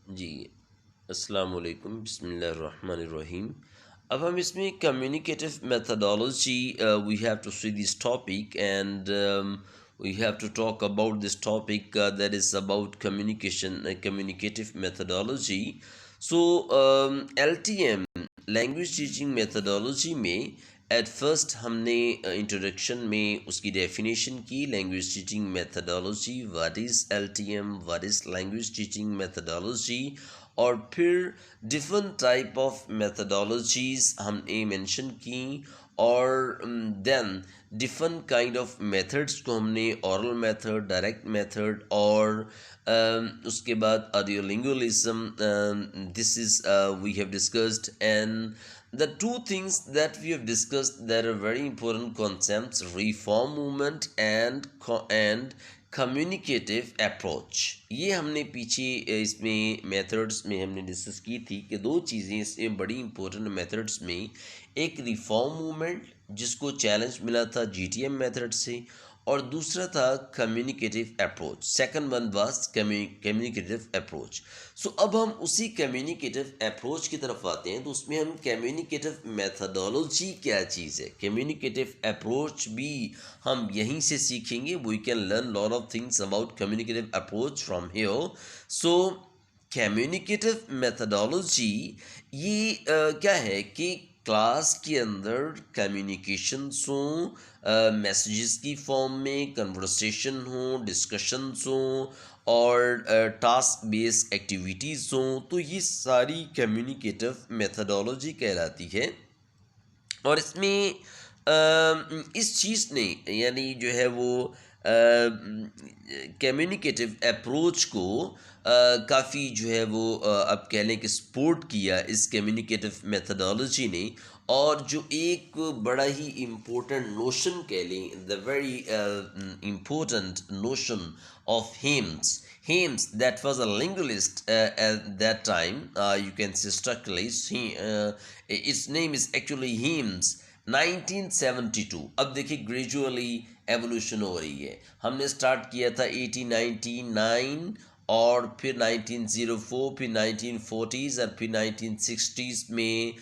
जी, अस्सलाम वालेकुम, बिस्मिल्लाहिर्रहमानिर्रहीम। अब हम इसमें communicative methodology we have to see this topic and we have to talk about this topic that is about communication, communicative methodology. So LTM language teaching methodology में at first हमने introduction में उसकी डेफिनेशन की language teaching methodology, what is LTM, what is language teaching methodology, और फिर different type of methodologies हमने mention की, और then different kind of methods को हमने ओरल मेथड, डायरेक्ट मेथड, और उसके बाद audiolingualism, this is we have discussed, and the two things that we have discussed that are very important concepts: reform movement and communicative approach. ये हमने पीछे इसमें methods में हमने डिस्कस की थी कि दो चीज़ें इसमें बड़ी इंपॉर्टेंट मेथड्स में, एक रिफॉर्म मूवमेंट जिसको चैलेंज मिला था जीटीएम मेथड से, और दूसरा था communicative approach. Second one was communicative approach. So अब हम उसी कम्युनिकेटिव अप्रोच की तरफ आते हैं, तो उसमें हम कम्युनिकेटिव मेथडोलॉजी क्या चीज़ है, कम्युनिकेटिव अप्रोच भी हम यहीं से सीखेंगे। We can learn lot of things about communicative approach from here. So communicative methodology ये क्या है कि क्लास के अंदर कम्युनिकेशंस हों, मैसेजेस की फॉर्म में कन्वर्सेशन हो, डिस्कशंस हों, और टास्क बेस्ड एक्टिविटीज़ हों, तो ये सारी कम्युनिकेटिव मेथडोलॉजी कहलाती है। और इसमें इस चीज़ ने यानी जो है वो कम्युनिकेटिव अप्रोच को काफ़ी जो है वो आप कह लें कि सपोर्ट किया इस कम्युनिकेटिव मेथडोलॉजी ने। और जो एक बड़ा ही इम्पोर्टेंट नोशन कह लें, the very important notion of Hames, that was a linguist at that time. You can say structuralist. Its name is actually Hames. 1972। अब देखिए ग्रेजुअली एवोल्यूशन हो रही है। हमने स्टार्ट किया था 1899, और फिर 1904, फिर 1940s, और फिर 1960s में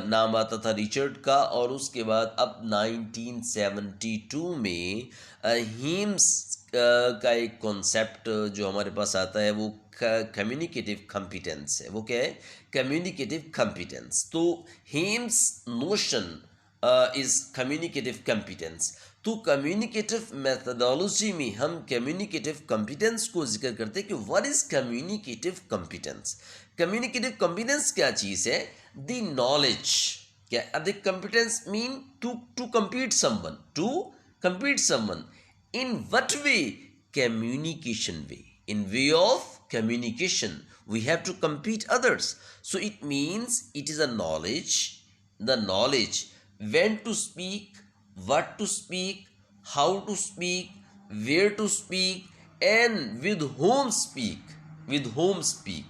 नाम आता था रिचर्ड का, और उसके बाद अब 1972 में हीम्स का एक कॉन्सेप्ट जो हमारे पास आता है वो कम्युनिकेटिव कॉम्पिटेंस है। वो क्या है? Communicative competence. तो Hymes notion is communicative competence. तो कम्युनिकेटिव मेथडोलॉजी में हम कम्युनिकेटिव कॉम्पिटेंस को जिक्र करते हैं कि what is communicative competence. Communicative competence क्या चीज़ है? The knowledge. क्या the competence mean to compete someone, to compete someone in what way? Communication way. In way of communication we have to compete others. So it means it is a knowledge, the knowledge when to speak, what to speak, how to speak, where to speak, and with whom speak, with whom speak.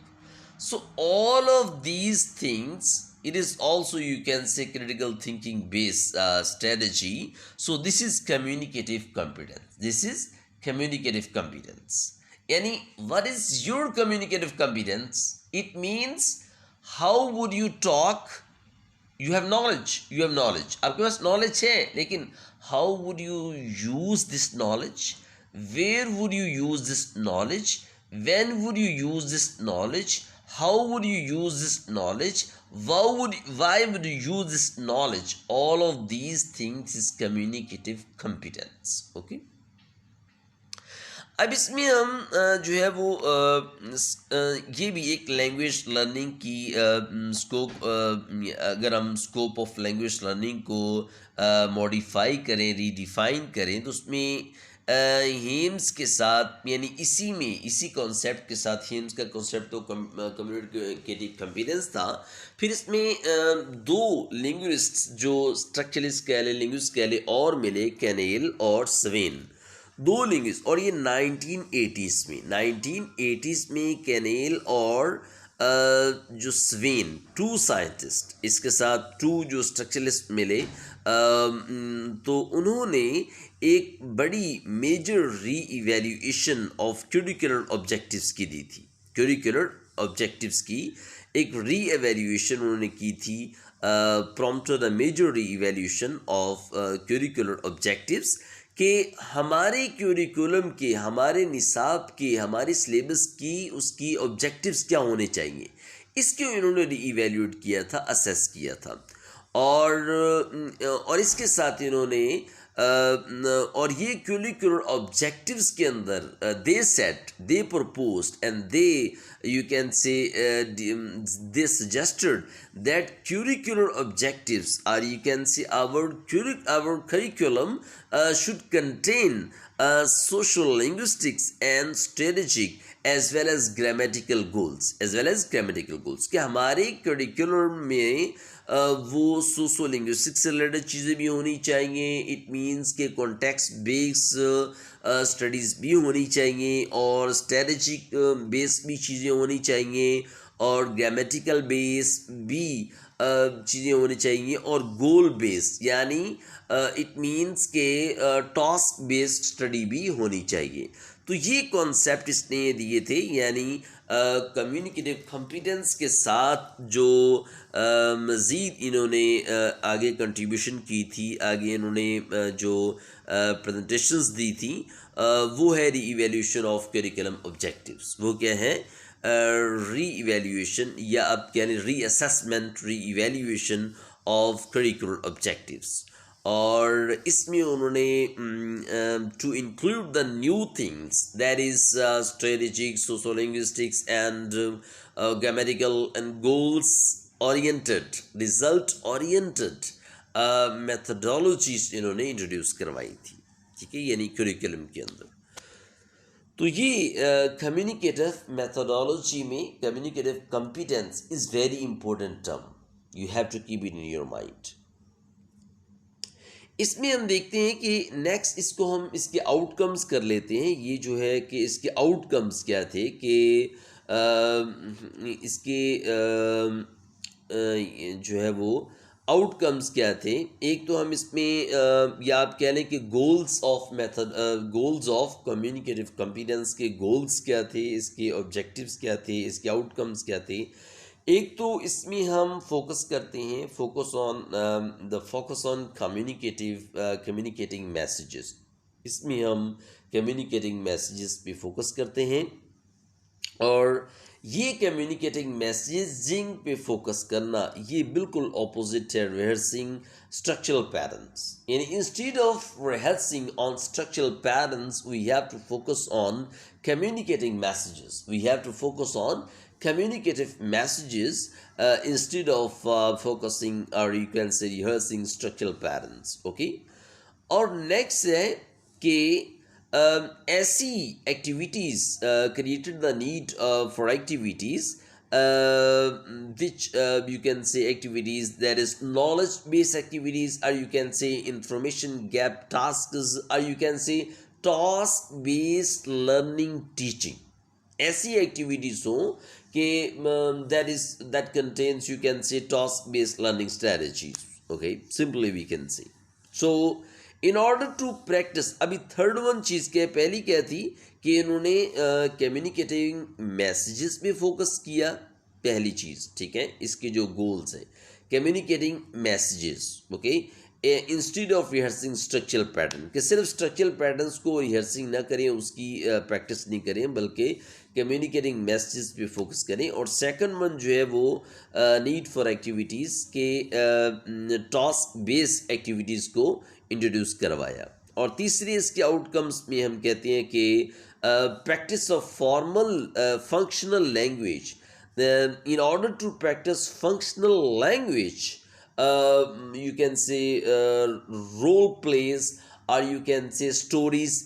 So all of these things, it is also, you can say, critical thinking based strategy. So this is communicative competence. This is communicative competence. Yani, what is your communicative competence? It means how would you talk? You have knowledge, you have knowledge, आपके पास knowledge है, लेकिन how would you use this knowledge, where would you use this knowledge, when would you use this knowledge, how would you use this knowledge, why would you use this knowledge? All of these things is communicative competence. Okay, अब इसमें हम जो है वो ये भी एक language learning की स्कोप, अगर हम स्कोप ऑफ लैंग्वेज लर्निंग को मॉडिफाई करें, रीडिफाइन करें, तो उसमें हेम्स के साथ, यानी इसी में, इसी कॉन्सेप्ट के साथ, हेम्स का कॉन्सेप्ट तो कम्युनिकेटिव कॉम्पिटेंस था। फिर इसमें दो लिंग्विस्ट्स जो स्ट्रक्चरलिस्ट कह लें, लिंग्विस्ट कह लें, और मिले, कैनेल और स्वेन, दो लिंग्विस्ट। और ये 1980s में कैनेल और जो स्वेन, टू साइंटिस्ट, इसके साथ टू जो स्ट्रक्चरलिस्ट मिले, तो उन्होंने एक बड़ी मेजर री इवेल्यूएशन ऑफ क्यूरिकुलर ऑब्जेक्टिव्स की दी थी। करिकुलर ऑब्जेक्टिव्स की एक री एवेल्यूएशन उन्होंने की थी, प्रॉम्प्टेड अ मेजर री एवेल्यूएशन ऑफ करिकुलर ऑब्जेक्टिव्स कि हमारे क्यूरिकुलम के, हमारे निसाब के, हमारे सिलेबस की उसकी ऑब्जेक्टिव्स क्या होने चाहिए, इसके इन्होंने री इवेल्यूएट किया था, असेस किया था। और इसके साथ इन्होंने और ये क्यूरिकुलर ऑब्जेक्टिव्स के अंदर they set, they proposed and they you can say they suggested that curricular objectives, or you can say our curriculum should contain social linguistics and strategic as well as grammatical goals, कि हमारे curriculum में वो socio linguistic से related चीज़ें भी होनी चाहिए। It means के कॉन्टेक्स्ट बेस्ड स्टडीज़ भी होनी चाहिए और स्ट्रेटजिक बेस भी चीज़ें होनी चाहिए और ग्रामेटिकल बेस भी चीज़ें होनी चाहिए और गोल बेस यानी इट मीन्स के टास्क बेस्ड स्टडी भी होनी चाहिए। तो ये कॉन्सेप्ट इसने दिए थे, यानी कम्युनिकेटिव कॉम्पिटेंस के साथ जो मज़ीद इन्होंने आगे कंट्रीब्यूशन की थी, आगे इन्होंने जो प्रेजेंटेशंस दी थी, वो है री इवेल्यूशन ऑफ करिकुलम ऑब्जेक्टिव्स। वो क्या है? री इवेल्यूएशन या आप कह लें री असेसमेंट, री इवेल्यूएशन ऑफ करिकुलर ऑब्जेक्टिव्स। और इसमें उन्होंने to include the new things that is strategic, sociolinguistics and grammatical and goals oriented, result oriented methodologies इन्होंने इंट्रोड्यूस करवाई थी, ठीक है, यानी करिकुलम के अंदर। तो ये कम्युनिकेटिव मेथडोलॉजी में communicative competence is very important term, you have to keep it in your mind. इसमें हम देखते हैं कि नेक्स्ट इसको हम इसके आउटकम्स कर लेते हैं। ये जो है कि इसके आउटकम्स क्या थे कि इसके जो है वो आउटकम्स क्या थे। एक तो हम इसमें या आप कह लें कि goals of method, goals of communicative competence के गोल्स क्या थे, इसके ऑब्जेक्टिव्स क्या थे, इसके आउटकम्स क्या थे। एक तो इसमें हम फोकस करते हैं, फोकस ऑन कम्युनिकेटिंग मैसेजेस। इसमें हम कम्युनिकेटिंग मैसेजेस पे फोकस करते हैं और ये कम्युनिकेटिंग मैसेजिंग पे फोकस करना ये बिल्कुल ऑपोजिट है रिहर्सिंग स्ट्रक्चरल पैटर्न्स। यानी instead of rehearsing on structural patterns we have to focus on communicating messages. We have to focus on communicative messages instead of focusing, or you can say rehearsing structural patterns. Okay. और next है कि ऐसी activities created the need for activities which you can say activities that is knowledge based activities, or you can say information gap tasks, or you can say task based learning teaching। ऐसी activities हो कि that contains you can say task based learning strategies। okay, simply we can say so in order to practice। अभी third one चीज़ क्या, पहली क्या थी कि इन्होंने कम्युनिकेटिंग मैसेजेस पे फोकस किया, पहली चीज़, ठीक है। इसके जो गोल्स हैं communicating messages, okay, instead of rehearsing structural pattern, कि सिर्फ स्ट्रक्चरल पैटर्न्स को रिहर्सिंग ना करें, उसकी प्रैक्टिस नहीं करें, बल्कि कम्युनिकेटिंग मैसेजेस पे फोकस करें। और सेकंड वन जो है वो नीड फॉर एक्टिविटीज़ के टास्क बेस्ड एक्टिविटीज़ को इंट्रोड्यूस करवाया। और तीसरी इसके आउटकम्स में हम कहते हैं कि practice of formal functional language. In order to practice functional language, you can say role plays, or you can say stories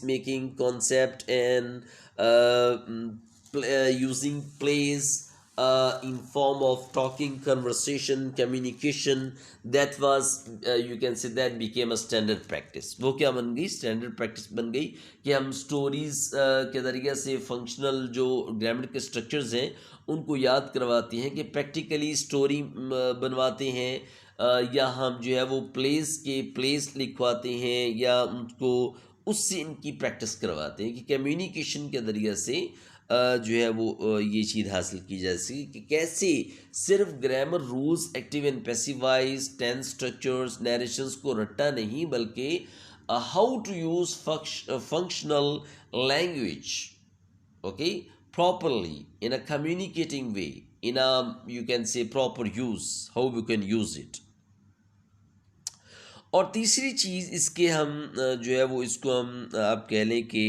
making concept and using plays in form of talking, conversation, communication, that was you can say that became a standard practice। वो क्या बन गई? Standard practice बन गई कि हम stories के तरीके से फंक्शनल जो ग्रामर के स्ट्रक्चर्स हैं उनको याद करवाते हैं, कि प्रैक्टिकली स्टोरी बनवाते हैं या हम जो है वो प्लेस लिखवाते हैं या उनको उससे इनकी प्रैक्टिस करवाते हैं कि कम्युनिकेशन के ज़रिए से जो है वो ये चीज़ हासिल की जा सके कि कैसे सिर्फ grammar rules active and passive voice tense structures narrations को रट्टा नहीं बल्कि how to use functional language okay properly in a communicating way in a you can say proper use how we can use it और तीसरी चीज़ इसके हम जो है वो इसको हम आप कह लें कि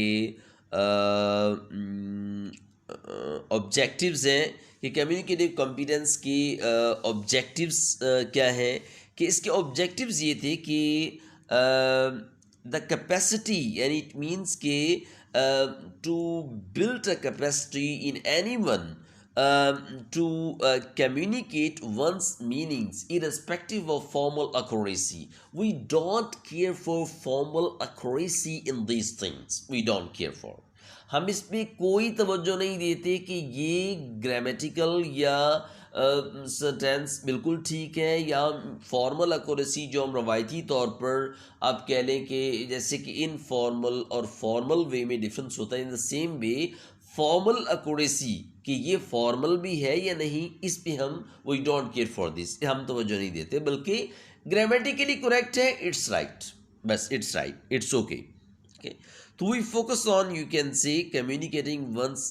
ऑब्जेक्टिव्स हैं कि कम्युनिकेटिव कॉम्पिटेंस की ऑब्जेक्टिव्स क्या हैं कि इसके ऑब्जेक्टिव्स ये थे कि द कैपेसिटी यानी इट मीन्स के to build a capacity in anyone to communicate one's meanings irrespective of formal accuracy. We don't care for formal accuracy in these things. We don't care for. हम इस पे कोई तवज्जो नहीं देते कि ये ग्रामेटिकल या टेंस बिल्कुल ठीक है या फॉर्मल एक्यूरेसी जो हम रवायती तौर पर आप कह लें कि जैसे कि इनफॉर्मल और फॉर्मल वे में डिफरेंस होता है in the same way formal accuracy कि ये फॉर्मल भी है या नहीं इस पे हम we don't care for this हम तवज्जो नहीं देते बल्कि ग्रामेटिकली करेक्ट है इट्स राइट बस it's right it's okay okay so we focus on you can say communicating one's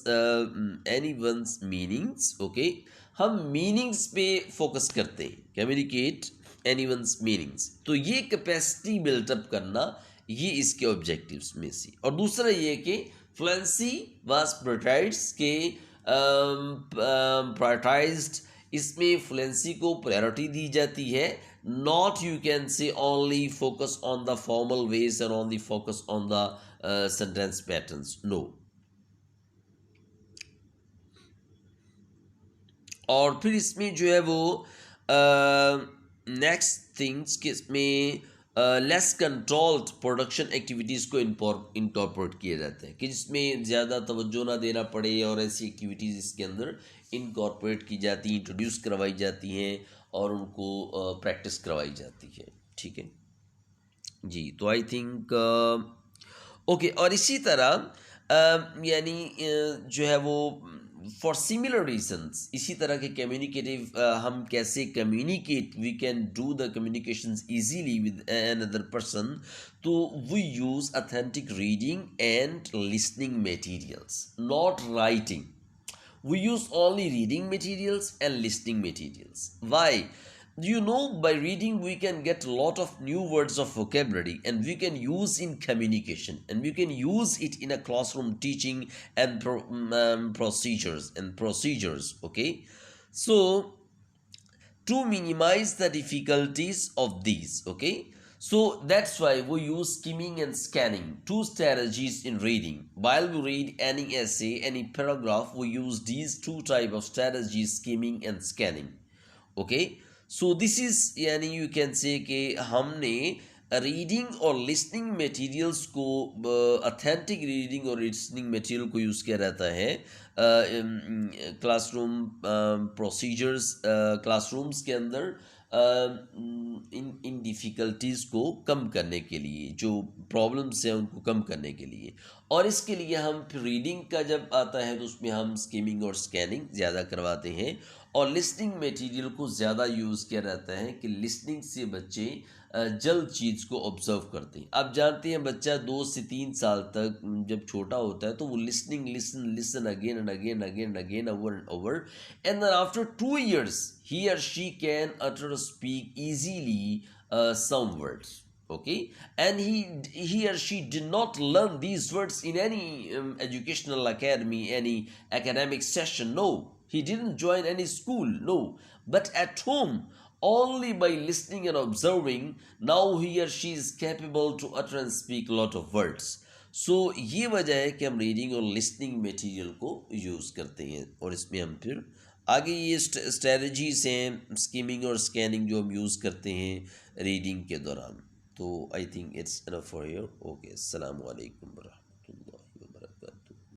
anyone's meanings okay हम मीनिंग्स पे फोकस करते हैं कम्युनिकेट anyone's meanings तो ये कैपेसिटी बिल्टअप करना ये इसके ऑब्जेक्टिव्स में से और दूसरा ये कि फ्लुएंसी वाज प्रायोरिटाइज्ड के प्रायोरिटाइज्ड इसमें फ्लुएंसी को प्रायोरिटी दी जाती है not you can say only focus on the formal ways and only focus on the sentence patterns no और फिर इसमें जो है वो नेक्स्ट थिंग्स कि इसमें लेस कंट्रोल्ड प्रोडक्शन एक्टिविटीज़ को इनकॉर्पोरेट किया जाता है कि जिसमें ज़्यादा तवज्जो ना देना पड़े और ऐसी एक्टिविटीज़ इसके अंदर इनकॉर्पोरेट की जाती हैं इंट्रोड्यूस करवाई जाती हैं और उनको प्रैक्टिस करवाई जाती है ठीक है जी तो आई थिंक ओके और इसी तरह यानी जो है वो फॉर सिमिलर रीजंस इसी तरह के कम्युनिकेटिव हम कैसे communicate we can do the communications easily with another person तो we use authentic reading and listening materials not writing we use only reading materials and listening materials why you know by reading we can get a lot of new words of vocabulary and we can use in communication and we can use it in a classroom teaching and procedures okay so to minimize the difficulties of these okay so that's why we use skimming and scanning two strategies in reading while we read any essay any paragraph we use these two type of strategies skimming and scanning okay so this is यानी you can say कि हमने reading और listening materials को authentic reading और listening material को use किया रहता है क्लासरूम प्रोसीजर्स क्लासरूम्स के अंदर इन डिफ़िकल्टीज़ को कम करने के लिए जो प्रॉब्लम्स हैं उनको कम करने के लिए और इसके लिए हम फिर रीडिंग का जब आता है तो उसमें हम स्किमिंग और स्कैनिंग ज़्यादा करवाते हैं और लिसनिंग मटेरियल को ज़्यादा यूज़ किया रहता है कि लिसनिंग से बच्चे जल्द चीज़ को ऑब्जर्व करते हैं आप जानते हैं बच्चा 2 से 3 साल तक जब छोटा होता है तो वो listen again and again again again over and over and then after 2 years he or she can utter or speak easily some words okay and he or she did not learn these words in any educational academy any academic session no he didn't join any school no but at home only by listening and observing now he or she is capable to utter and speak a lot of words so ये वजह है कि हम reading और listening material को use करते हैं और इसमें हम फिर आगे ये स्ट्रेटजीज हैं स्किमिंग और स्कैनिंग जो हम यूज़ करते हैं रीडिंग के दौरान तो I think it's enough for your okay अस्सलाम वालेकुम।